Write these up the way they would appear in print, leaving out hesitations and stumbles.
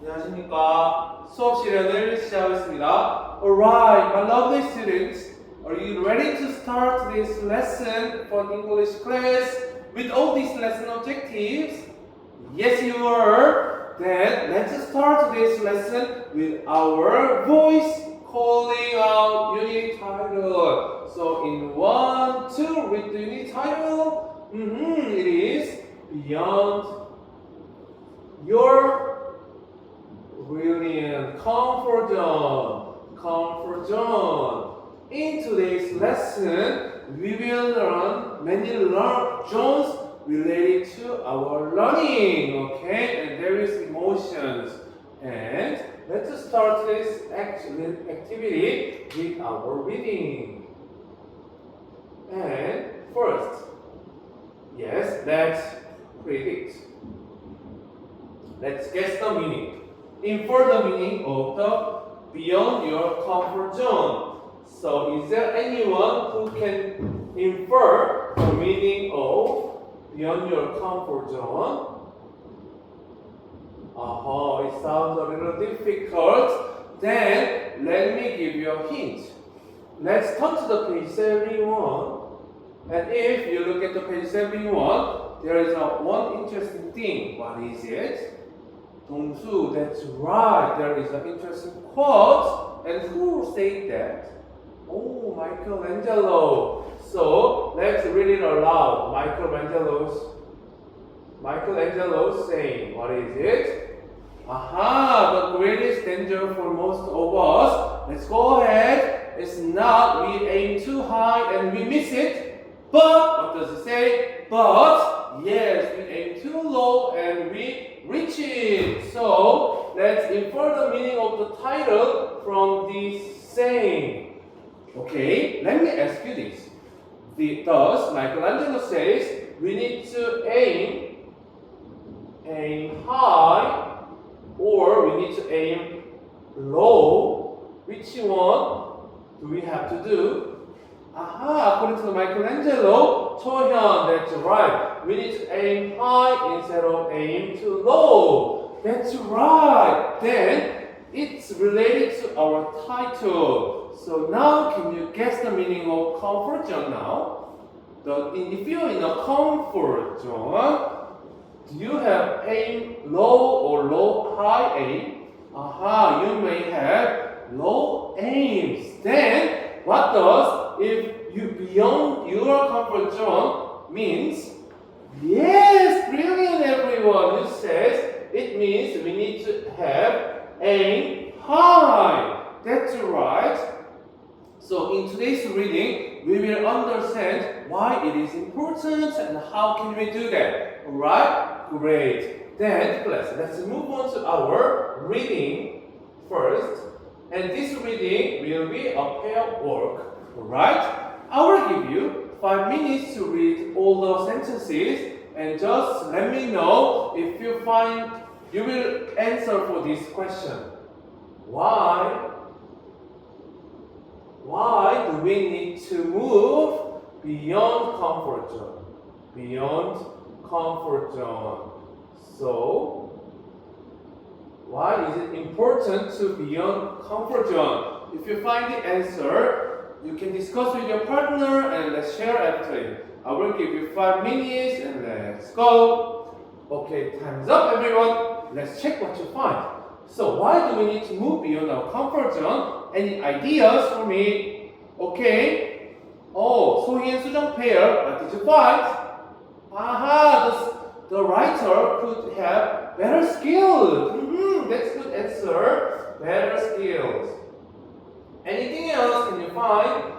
안녕하십니까. 수업 실연을 시작하겠습니다. Alright, my lovely students, are you ready to start this lesson for English class with all these lesson objectives? Yes, you are. Then let's start this lesson with our voice calling out unit title. So in 1, 2, read the unit title. It is Beyond Your Brilliant. Comfort zone. Comfort zone. In today's lesson, we will learn many zones related to our learning. Okay, and various emotions. And let's start this activity with our reading. And first, yes, let's predict. Let's guess the meaning. Infer the meaning of the beyond your comfort zone. So, is there anyone who can infer the meaning of beyond your comfort zone? It sounds a little difficult. Then, let me give you a hint. Let's turn to the page 71. And if you look at the page 71, there is one interesting thing. What is it? 동수, that's right. There is an interesting quote. And who said that? Oh, Michelangelo. So, let's read it aloud. Michelangelo saying, what is it? The greatest danger for most of us. Let's go ahead. It's not we aim too high and we miss it. But, what does it say? But, yes, we aim too low and we reach it. So, let's infer the meaning of the title from this saying. Okay, let me ask you this. Thus, Michelangelo says we need to aim high, or we need to aim low. Which one do we have to do? According to Michelangelo, 초현, that's right. We need to aim high instead of aim too low. That's right. Then, it's related to our title. So now, can you guess the meaning of comfort zone now? If you're in a comfort zone, do you have aim low or high aim? You may have low aims. Then, what does if you beyond your comfort zone means? Yes, brilliant everyone. You says it means we need to have aim high. That's right. So in today's reading, we will understand why it is important and how can we do that. Alright? Great. Then let's move on to our reading first. And this reading will be a pair work. Alright? I will give you 5 minutes to read all the sentences and just let me know if you find you will answer for this question. Why do we need to move beyond comfort zone? Beyond comfort zone. So, why is it important to beyond comfort zone? If you find the answer, you can discuss with your partner and let's share after it. I will give you 5 minutes and let's go. Okay, time's up everyone. Let's check what you find. So why do we need to move beyond our comfort zone? Any ideas for me? Okay. 소희 and Sujang pair. What did you find? The writer could have better skills. That's good answer. Better skills. Anything else can you find?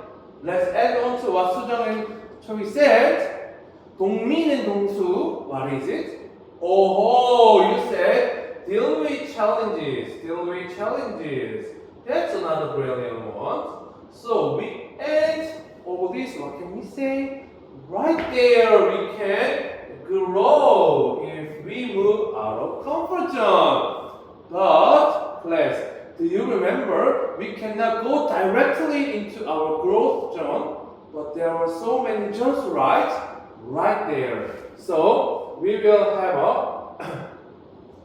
Let's add on to what Sujang and Choi said. 동민 and 동수. What is it? You said deal with challenges. Deal with challenges. That's another brilliant one. So we add all this. What can we say? Right there we can grow if we move out of comfort zone. But class, do you remember we cannot go directly into our growth zone, but there are so many zones right there. So we will have a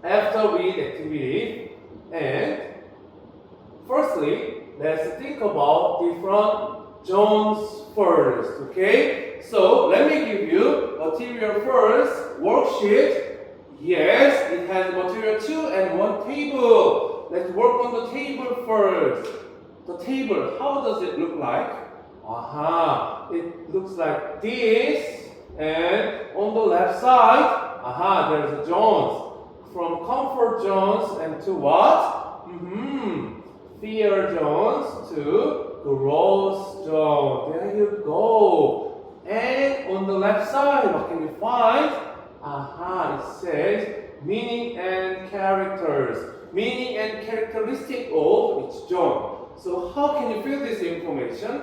after read activity And firstly, let's think about different zones first, okay? So let me give you material first, worksheet. Yes, it has material 2 and 1 table. Let's work on the table first. The table, how does it look like? Aha, it looks like this. And on the left side, aha, there's a zones. From comfort zones and to what? Fear zones to growth zone. There you go. And on the left side, what can you find? Aha, it says meaning and characters. Meaning and characteristic of each zone. So how can you feel this information?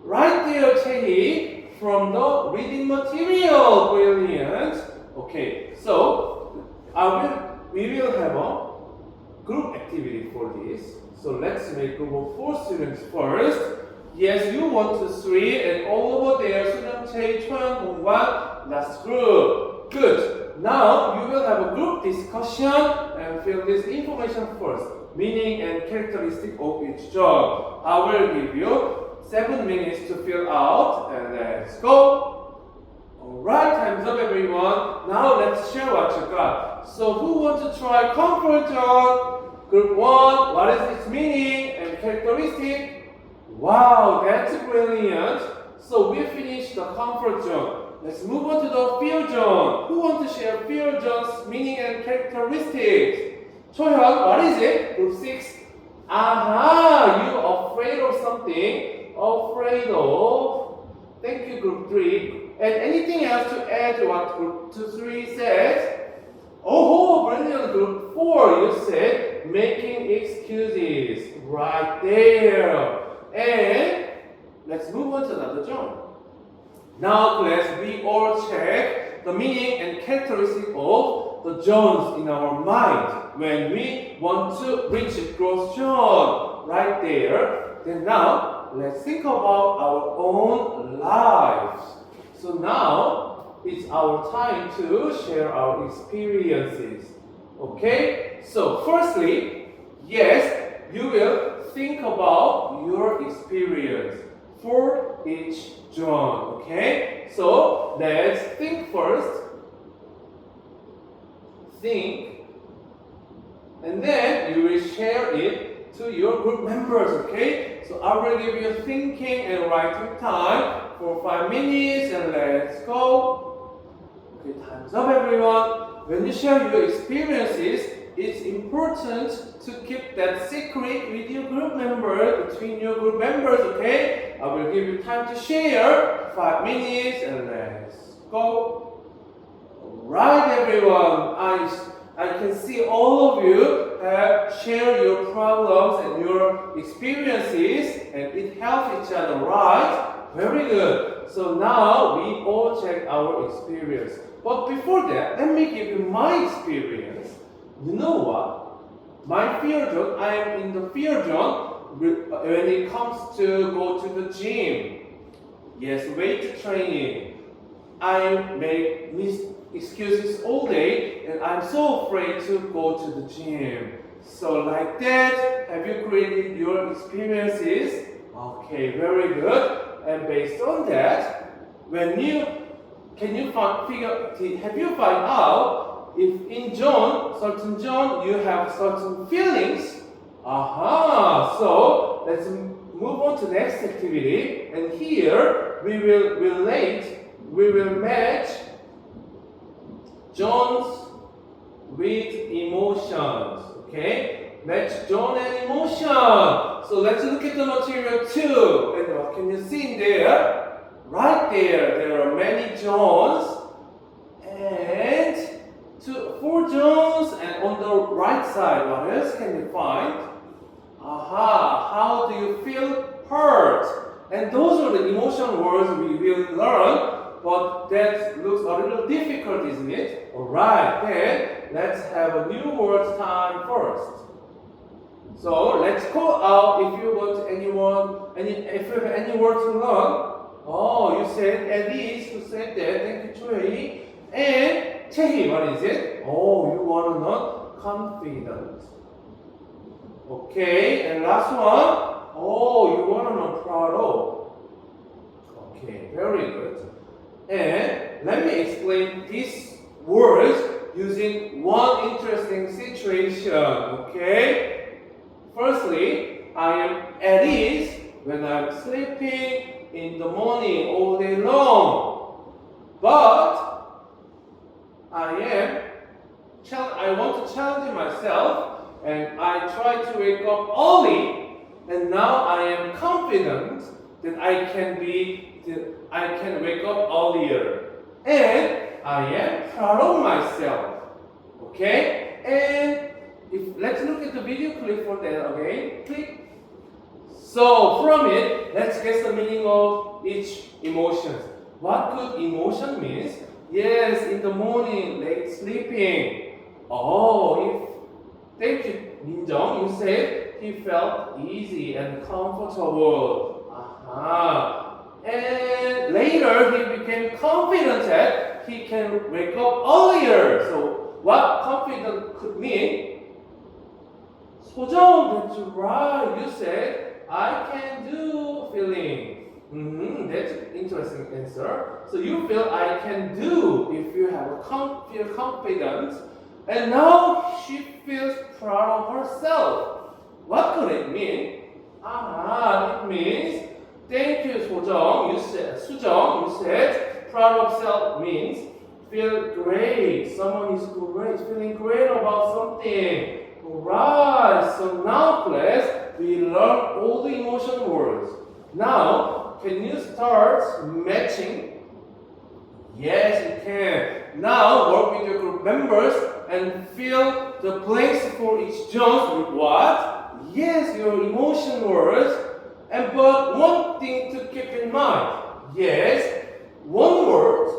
Right there, Chehi, from the reading material. Brilliant. Okay, so we will have a group activity for this. So let's make group of 4 students first. Yes, you 1, 2, 3, and all over there, 수능, Che, 초연, 공관, last group. Good. Now you will have a group discussion and fill this information first. Meaning and characteristic of each job. I will give you 7 minutes to fill out, and let's go. Alright, time's up everyone. Now let's share what you got. So who wants to try comfort zone? Group 1, what is its meaning and characteristic? Wow, that's brilliant. So we finished the comfort zone. Let's move on to the fear zone. Who wants to share fear zone's meaning and characteristics? Chohyun, what is it? Group 6. Aha, you afraid of something. Afraid of. Thank you, group 3. And anything else to add to what group 2, 3 says? Oh, brilliant. Group 4, you said making excuses. Right there. And let's move on to another zone. Now, class, we all check the meaning and characteristic of the zones in our mind when we want to reach a growth zone. Right there. Then now, let's think about our own lives. So now, it's our time to share our experiences. Okay? So, firstly, yes, you will think about your experience for each zone. Okay? So, let's think first. Think. And then you will share it to your group members. Okay? So, I will give you thinking and writing time for 5 minutes, and let's go. Okay, time's up everyone. When you share your experiences, it's important to keep that secret with your group member, between your group members, okay? I will give you time to share, 5 minutes, and let's go. Alright everyone, I can see all of you have shared your problems and your experiences, and it helps each other, right? Very good. So now we all check our experience. But before that, let me give you my experience. You know what? My fear zone, I am in the fear zone when it comes to go to the gym. Yes, weight training. I make excuses all day and I'm so afraid to go to the gym. So like that, have you created your experiences? Okay, very good. And based on that, have you find out if in certain zone, you have certain feelings? Aha! So let's move on to the next activity. And here we will match zones with emotions. Okay? Match zone and emotion. So let's look at the material 2. And what can you see in there? Right there are many zones and 4 zones, and on the right side, what else can you find? Aha, how do you feel hurt? And those are the emotion words we will learn, but that looks a little difficult, isn't it? Alright, then let's have a new words time first. So let's call out if you want if you have any words to learn. Oh, you said Eddie, who said that. Thank you, Choi. And Chehi, what is it? Oh, you want to know confident. Okay, and last one. Oh, you want to know proud of. Okay, very good. And let me explain these words using one interesting situation. Okay? Firstly, I am at ease when I'm sleeping in the morning all day long. But I want to challenge myself and I try to wake up early, and now I am confident that I can wake up earlier. And I am proud of myself. Okay? And let's look at the video clip for that again. Click. So from it, let's guess the meaning of each emotion. What could emotion means? Yes, in the morning, late sleeping. Oh, thank you, Minjong. You said he felt easy and comfortable. And later, he became confident that he can wake up earlier. So, what confident could mean? 소정, that's right. You said I can do feeling. That's an interesting answer. So you feel I can do if you have feel confident. And now she feels proud of herself. What could it mean? It means thank you, Sojong. Sujong, you said proud of self means feel great. Someone is great, feeling great about something. Alright, so now class, we learn all the emotion words. Now, can you start matching? Yes, you can. Now, work with your group members and fill the blanks for each zone with what? Yes, your emotion words. But one thing to keep in mind. Yes, one word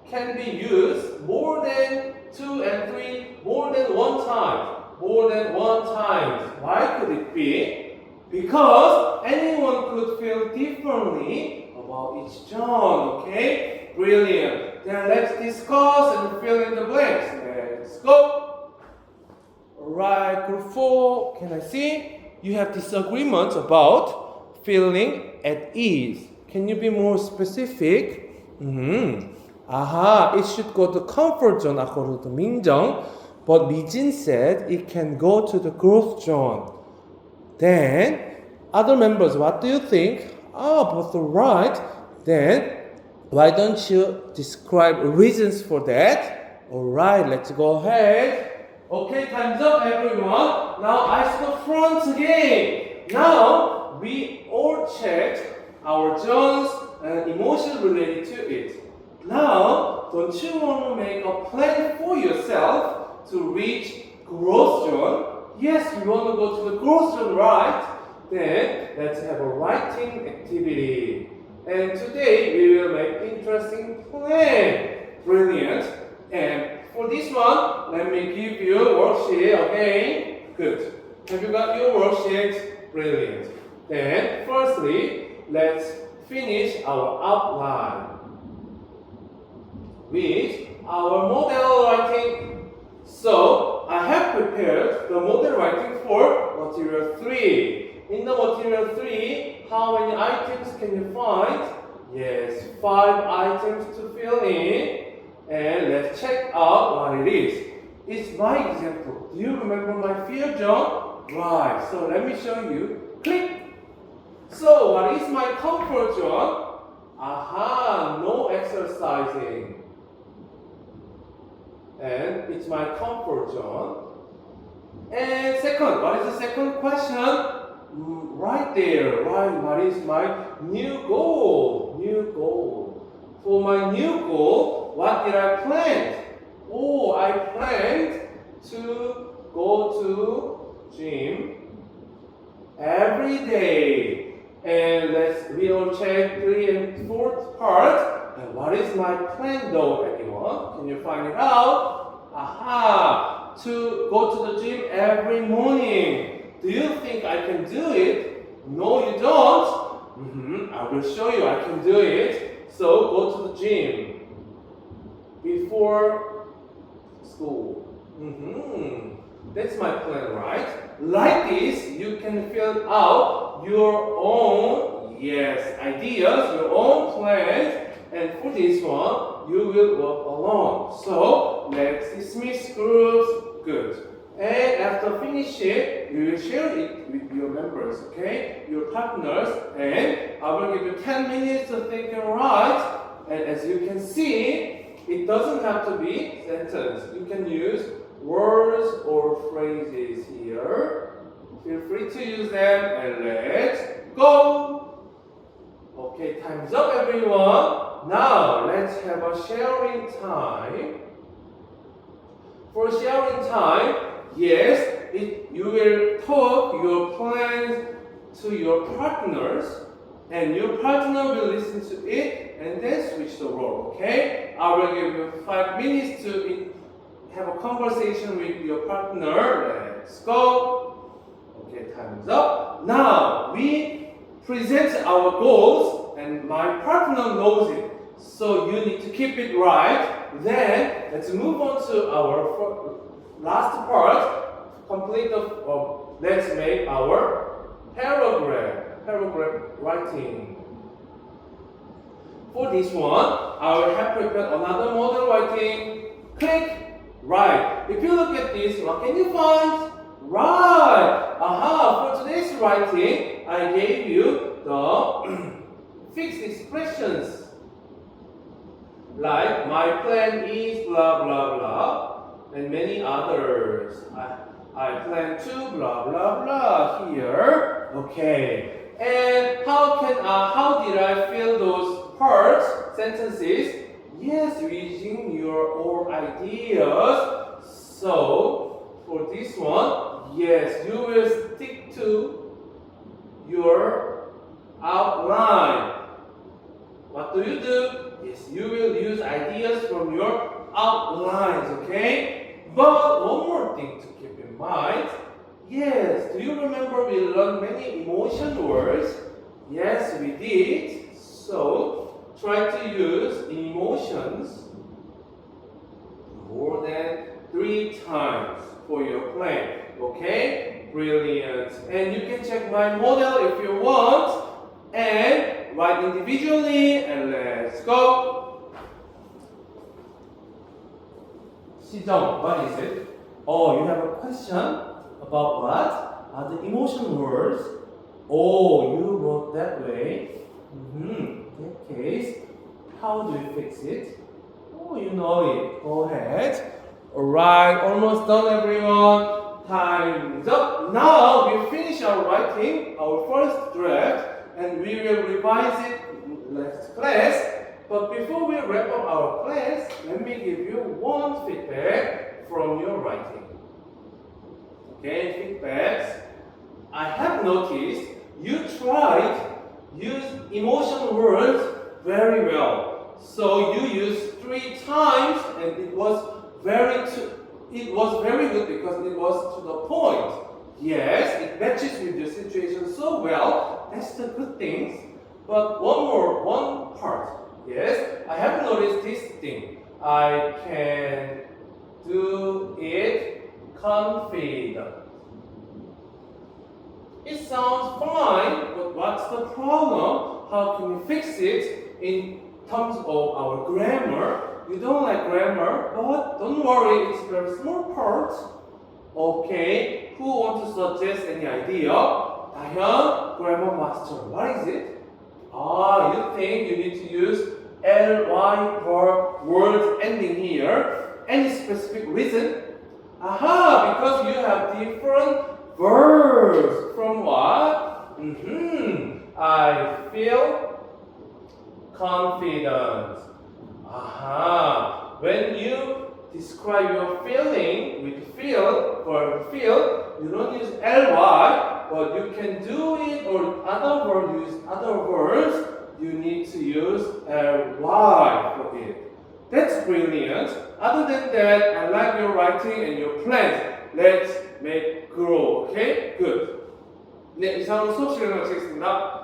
can be used more than 2 and 3, more than one time. More than one time. Why could it be? Because anyone could feel differently about each zone, okay? Brilliant. Then let's discuss and fill in the blanks. Let's go. Alright, group 4, can I see? You have disagreements about feeling at ease. Can you be more specific? It should go to comfort zone according to Minjung. But Mijin said it can go to the growth zone. Then, other members, what do you think? Both are right. Then, why don't you describe reasons for that? Alright, let's go ahead. Okay, time's up, everyone. Now, eyes to the front again. Now, we all checked our zones and emotions related to it. Now, don't you want to make a plan for yourself to reach growth zone? Yes, you want to go to the growth zone, right? Then let's have a writing activity. And today we will make interesting plan. Brilliant. And for this one, let me give you a worksheet, okay? Good. Have you got your worksheet? Brilliant. Then firstly, let's finish our outline with our model writing. So, I have prepared the model writing for material 3. In the material 3, how many items can you find? Yes, 5 items to fill in. And let's check out what it is. It's my example. Do you remember my fear zone? Right, so let me show you. Click. So, what is my comfort zone? No exercising. And it's my comfort zone. And second, what is the second question? Right there, what is my new goal? New goal. For my new goal, what did I plan? I planned to go to gym every day. And we will check 3 and 4th part. And what is my plan though, anyone? Can you find it out? To go to the gym every morning. Do you think I can do it? No, you don't. I will show you I can do it. So go to the gym before school. That's my plan, right? like this, you can fill out your own, yes, ideas, your own plans, and for this one, you will work alone. So, let's dismiss groups. Good. And after finish it, you will share it with your members, okay? Your partners, and I will give you 10 minutes to think and write. And as you can see, it doesn't have to be sentence. You can use words or phrases here. Feel free to use them, and let's go! Okay, time's up, everyone. Now, let's have a sharing time. For sharing time, yes, you will talk your plans to your partners, and your partner will listen to it and then switch the role, okay? I will give you 5 minutes to have a conversation with your partner. Let's go. Okay, time is up. Now, we present our goals, and my partner knows it. So you need to keep it right. Then, let's move on to our last part. Complete let's make our paragraph writing. For this one, I will have prepared another model writing. Click, write. If you look at this, what can you find? Right. Aha, for today's writing, I gave you the fixed expressions. Like, my plan is blah blah blah, and many others. I plan to blah blah blah here. Okay. And how did I fill those parts, sentences? Yes, using your own ideas. So, for this one, yes, you will stick to your outline. What do? Yes, you will use ideas from your outlines, okay? But one more thing to keep in mind. Yes, do you remember we learned many emotion words? Yes, we did. So, try to use emotions more than 3 times for your plan. Okay? Brilliant. And you can check my model if you want. And write individually, and let's go. Sijong, what is it? Oh, you have a question about what? Are the emotion words? Oh, you wrote that way. In that case, how do you fix it? Oh, you know it. Go ahead. Alright, almost done, everyone. Time's up. Now we finish our writing, our first draft, and we will revise it next class. But before we wrap up our class, let me give you one feedback from your writing. Okay, feedbacks. I have noticed you tried use emotion words very well. So you used 3 times, and it was very good because it was to the point. Yes, it matches with your situation so well. That's the good things. But one part. Yes, I have noticed this thing. I can do it confident. It sounds fine, but what's the problem? How can we fix it in terms of our grammar? You don't like grammar, but don't worry, it's a very small part. Okay, who wants to suggest any idea? Dahyun, grammar master, what is it? You think you need to use ly for words ending here. Any specific reason? Because you have different verbs. From what? I feel confident. When you describe your feeling with feel, you don't use ly, but you can do it, or other words, use other words, you need to use ly for it. That's brilliant. Other than that, I like your writing and your plans. Let's make grow, okay? Good. 네, 이상으로 수업실연 마치겠습니다.